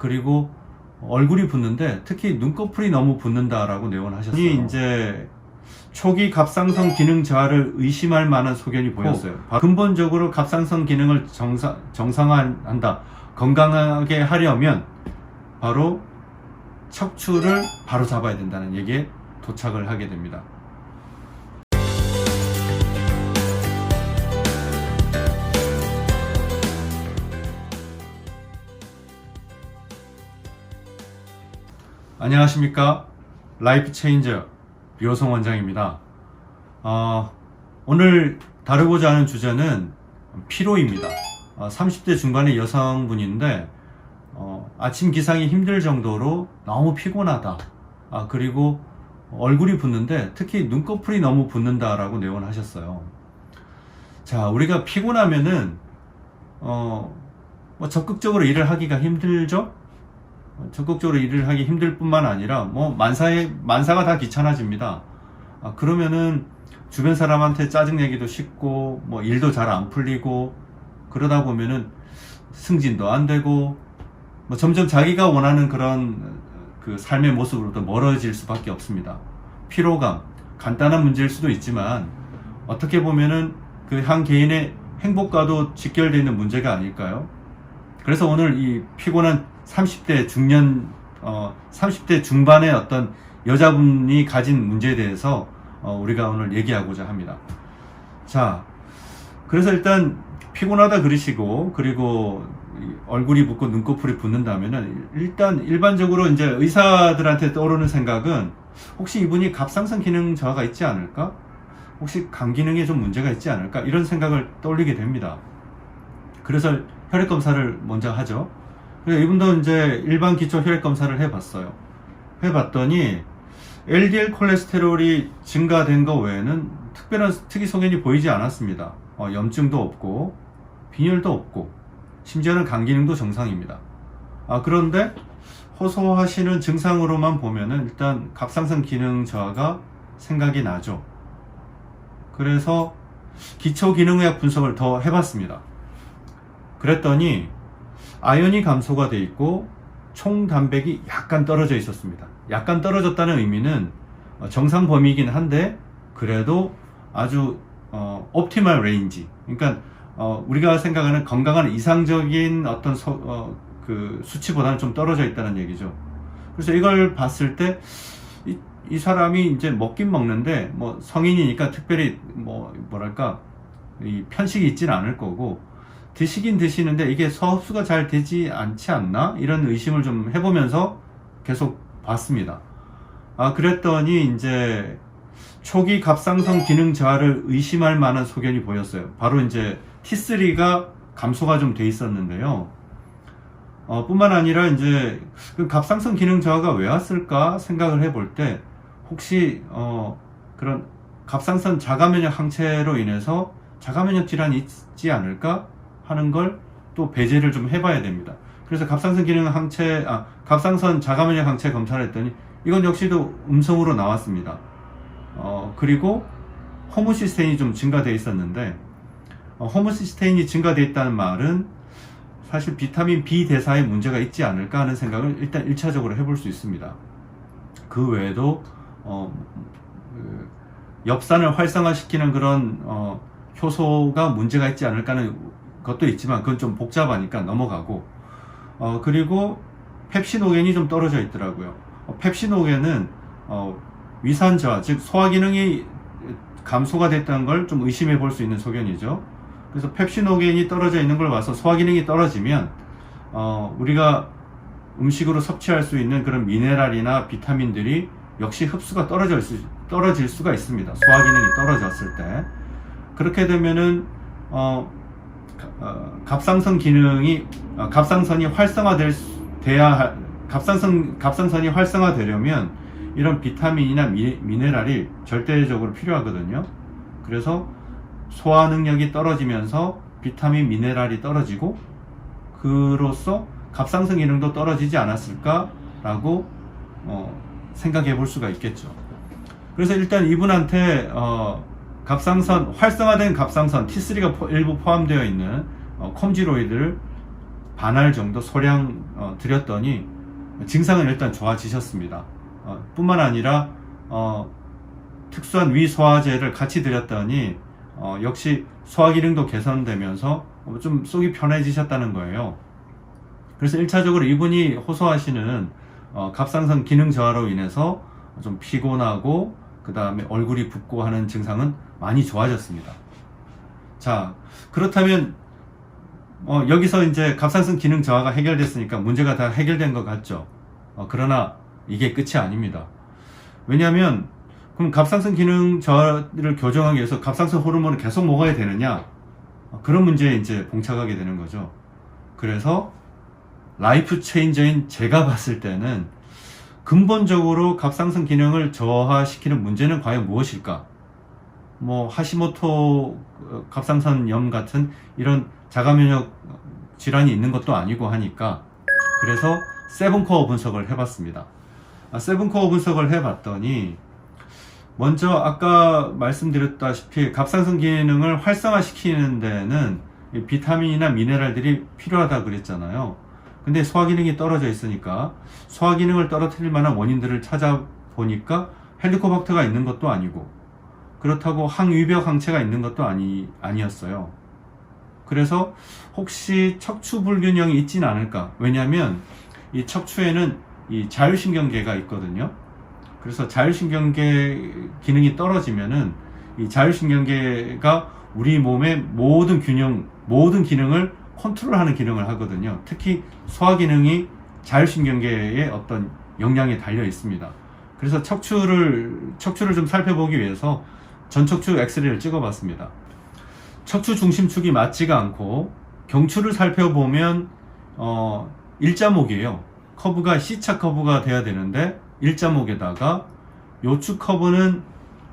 그리고 얼굴이 붓는데 특히 눈꺼풀이 너무 붓는다라고 내원을 하셨어요. 이제 초기 갑상선 기능 저하를 의심할 만한 소견이 보였어요. 근본적으로 갑상선 기능을 정상화한다, 건강하게 하려면 바로 척추를 바로 잡아야 된다는 얘기에 도착을 하게 됩니다. 안녕하십니까, 라이프 체인저 류호성 원장입니다. 오늘 다루고자 하는 주제는 피로입니다. 30대 중반의 여성분인데 아침 기상이 힘들 정도로 너무 피곤하다, 그리고 얼굴이 붓는데 특히 눈꺼풀이 너무 붓는다 라고 내원을 하셨어요. 자, 우리가 피곤하면은 적극적으로 일을 하기가 힘들죠. 적극적으로 일을 하기 힘들 뿐만 아니라 만사가 다 귀찮아집니다. 그러면은 주변 사람한테 짜증내기도 쉽고 일도 잘 안 풀리고, 그러다 보면은 승진도 안 되고 점점 자기가 원하는 그런 그 삶의 모습으로부터 멀어질 수밖에 없습니다. 피로감, 간단한 문제일 수도 있지만 어떻게 보면은 그 한 개인의 행복과도 직결되어 있는 문제가 아닐까요? 그래서 오늘 이 피곤한 30대 중반의 어떤 여자분이 가진 문제에 대해서 우리가 오늘 얘기하고자 합니다. 자, 그래서 일단 피곤하다 그러시고, 그리고 얼굴이 붓고 눈꺼풀이 붓는다면은 일단 일반적으로 이제 의사들한테 떠오르는 생각은 혹시 이분이 갑상선 기능 저하가 있지 않을까? 혹시 간 기능에 좀 문제가 있지 않을까? 이런 생각을 떠올리게 됩니다. 그래서 혈액 검사를 먼저 하죠. 이분도 이제 일반 기초 혈액 검사를 해봤어요. 해봤더니 LDL 콜레스테롤이 증가된 것 외에는 특별한 특이 소견이 보이지 않았습니다. 염증도 없고 빈혈도 없고 심지어는 간 기능도 정상입니다. 그런데 호소하시는 증상으로만 보면은 일단 갑상선 기능 저하가 생각이 나죠. 그래서 기초 기능의학 분석을 더 해봤습니다. 그랬더니 아연이 감소가 돼 있고 총 단백이 약간 떨어져 있었습니다. 약간 떨어졌다는 의미는 정상 범위이긴 한데 그래도 아주 옵티멀 레인지, 그러니까 우리가 생각하는 건강한 이상적인 어떤 그 수치보다는 좀 떨어져 있다는 얘기죠. 그래서 이걸 봤을 때 이 사람이 이제 먹긴 먹는데 성인이니까 특별히 뭐랄까 이 편식이 있지는 않을 거고, 드시긴 드시는데 이게 소흡수가 잘 되지 않지 않나? 이런 의심을 좀 해보면서 계속 봤습니다. 그랬더니 이제 초기 갑상선 기능 저하를 의심할 만한 소견이 보였어요. 바로 이제 T3가 감소가 좀 돼 있었는데요. 뿐만 아니라 이제 그 갑상선 기능 저하가 왜 왔을까 생각을 해볼 때 혹시 그런 갑상선 자가면역 항체로 인해서 자가면역 질환이 있지 않을까 하는 걸 또 배제를 좀 해봐야 됩니다. 그래서 갑상선 자가면역 항체 검사를 했더니 이건 역시도 음성으로 나왔습니다. 그리고 호모시스테인이 좀 증가되어 있었는데, 호모시스테인이 증가되어 있다는 말은 사실 비타민 B 대사에 문제가 있지 않을까 하는 생각을 일단 1차적으로 해볼 수 있습니다. 그 외에도 엽산을 활성화시키는 그런 효소가 문제가 있지 않을까 하는 것도 있지만 그건 좀 복잡하니까 넘어가고, 그리고 펩시노겐이 좀 떨어져 있더라고요. 펩시노겐은 위산 저하, 즉 소화 기능이 감소가 됐다는 걸 좀 의심해 볼 수 있는 소견이죠. 그래서 펩시노겐이 떨어져 있는 걸 봐서 소화 기능이 떨어지면 우리가 음식으로 섭취할 수 있는 그런 미네랄이나 비타민들이 역시 흡수가 떨어질 수가 있습니다. 소화 기능이 떨어졌을 때. 그렇게 되면은 갑상선이 활성화되려면 이런 비타민이나 미네랄이 절대적으로 필요하거든요. 그래서 소화 능력이 떨어지면서 비타민, 미네랄이 떨어지고, 그로써 갑상선 기능도 떨어지지 않았을까라고 생각해 볼 수가 있겠죠. 그래서 일단 이분한테 활성화된 갑상선 T3가 일부 포함되어 있는 콤지로이드를 반알 정도 소량 드렸더니 증상은 일단 좋아지셨습니다. 뿐만 아니라 특수한 위소화제를 같이 드렸더니 역시 소화 기능도 개선되면서 좀 속이 편해지셨다는 거예요. 그래서 1차적으로 이분이 호소하시는 갑상선 기능 저하로 인해서 좀 피곤하고 그 다음에 얼굴이 붓고 하는 증상은 많이 좋아졌습니다. 자, 그렇다면 여기서 이제 갑상선 기능 저하가 해결됐으니까 문제가 다 해결된 것 같죠. 그러나 이게 끝이 아닙니다. 왜냐하면 그럼 갑상선 기능 저하를 교정하기 위해서 갑상선 호르몬을 계속 먹어야 되느냐? 그런 문제에 이제 봉착하게 되는 거죠. 그래서 라이프 체인저인 제가 봤을 때는 근본적으로 갑상선 기능을 저하시키는 문제는 과연 무엇일까? 뭐 하시모토 갑상선염 같은 이런 자가면역 질환이 있는 것도 아니고 하니까 그래서 세븐코어 분석을 해봤습니다. 세븐코어 분석을 해봤더니 먼저 아까 말씀드렸다시피 갑상선 기능을 활성화시키는 데는 비타민이나 미네랄들이 필요하다 그랬잖아요. 근데 소화 기능이 떨어져 있으니까 소화 기능을 떨어뜨릴 만한 원인들을 찾아보니까 헬리코박터가 있는 것도 아니고 그렇다고 항위벽 항체가 있는 것도 아니었어요. 그래서 혹시 척추 불균형이 있진 않을까? 왜냐하면 이 척추에는 이 자율신경계가 있거든요. 그래서 자율신경계 기능이 떨어지면은 이 자율신경계가 우리 몸의 모든 기능을 컨트롤하는 기능을 하거든요. 특히 소화 기능이 자율신경계의 어떤 영향에 달려 있습니다. 그래서 척추를 좀 살펴보기 위해서 전척추 엑스레이를 찍어봤습니다. 척추 중심축이 맞지가 않고 경추를 살펴보면 일자목이에요. 커브가 C자 커브가 돼야 되는데 일자목에다가 요축 커브는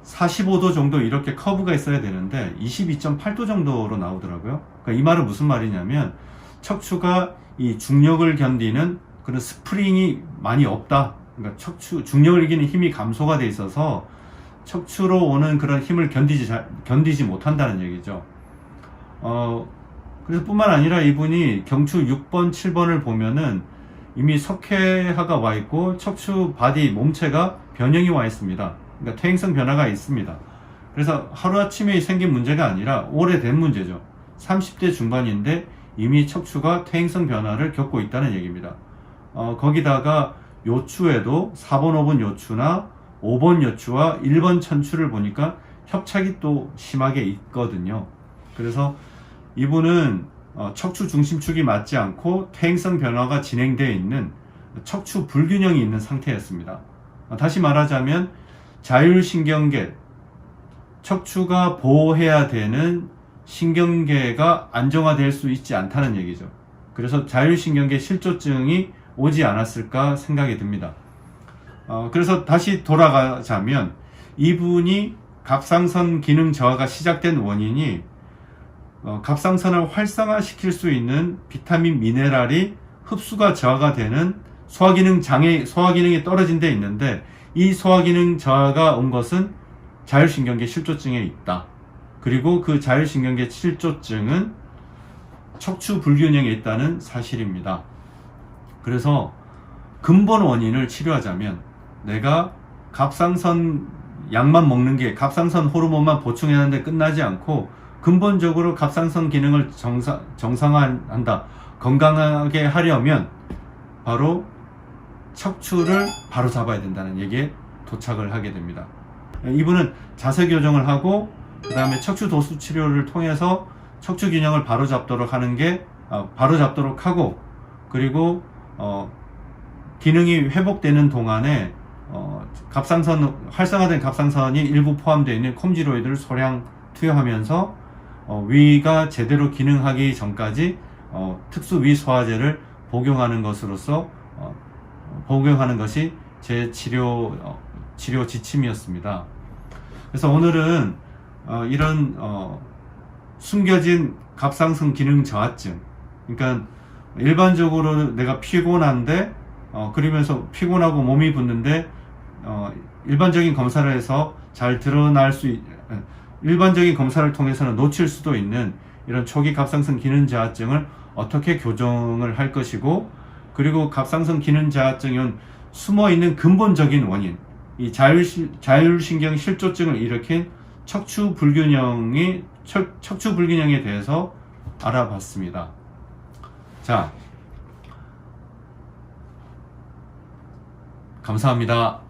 45도 정도 이렇게 커브가 있어야 되는데 22.8도 정도로 나오더라고요. 그러니까 이 말은 무슨 말이냐면 척추가 이 중력을 견디는 그런 스프링이 많이 없다. 그러니까 중력을 이기는 힘이 감소가 돼 있어서 척추로 오는 그런 힘을 견디지 못한다는 얘기죠. 그래서 뿐만 아니라 이분이 경추 6번, 7번을 보면은 이미 석회화가 와 있고 척추 바디 몸체가 변형이 와 있습니다. 그러니까 퇴행성 변화가 있습니다. 그래서 하루아침에 생긴 문제가 아니라 오래된 문제죠. 30대 중반인데 이미 척추가 퇴행성 변화를 겪고 있다는 얘기입니다. 거기다가 요추에도 4번, 5번 요추나 5번 요추와 1번 천추를 보니까 협착이 또 심하게 있거든요. 그래서 이분은 척추 중심축이 맞지 않고 퇴행성 변화가 진행되어 있는 척추 불균형이 있는 상태였습니다. 다시 말하자면 자율신경계, 척추가 보호해야 되는 신경계가 안정화될 수 있지 않다는 얘기죠. 그래서 자율신경계 실조증이 오지 않았을까 생각이 듭니다. 그래서 다시 돌아가자면 이분이 갑상선 기능 저하가 시작된 원인이 갑상선을 활성화시킬 수 있는 비타민 미네랄이 흡수가 저하가 되는 소화기능이 떨어진 데 있는데 이 소화기능 저하가 온 것은 자율신경계 실조증에 있다. 그리고 그 자율신경계 실조증은 척추 불균형에 있다는 사실입니다. 그래서 근본 원인을 치료하자면 내가 갑상선 약만 먹는 게 갑상선 호르몬만 보충하는데 끝나지 않고 근본적으로 갑상선 기능을 정상화한다. 건강하게 하려면 바로 척추를 바로 잡아야 된다는 얘기에 도착을 하게 됩니다. 이분은 자세 교정을 하고 그 다음에 척추 도수 치료를 통해서 척추 균형을 바로잡도록 하고 그리고 기능이 회복되는 동안에 활성화된 갑상선이 일부 포함되어 있는 콤지로이드를 소량 투여하면서 위가 제대로 기능하기 전까지 특수 위소화제를 복용하는 것이 제 치료 지침이었습니다. 그래서 오늘은 이런 숨겨진 갑상선 기능 저하증, 그러니까 일반적으로 내가 피곤한데 그러면서 피곤하고 몸이 붓는데 일반적인 검사를 해서 잘 드러날 일반적인 검사를 통해서는 놓칠 수도 있는 이런 초기 갑상선 기능 저하증을 어떻게 교정을 할 것이고, 그리고 갑상선 기능 자증은 숨어있는 근본적인 원인, 이 자율신경 실조증을 일으킨 척추 불균형에 대해서 알아봤습니다. 자, 감사합니다.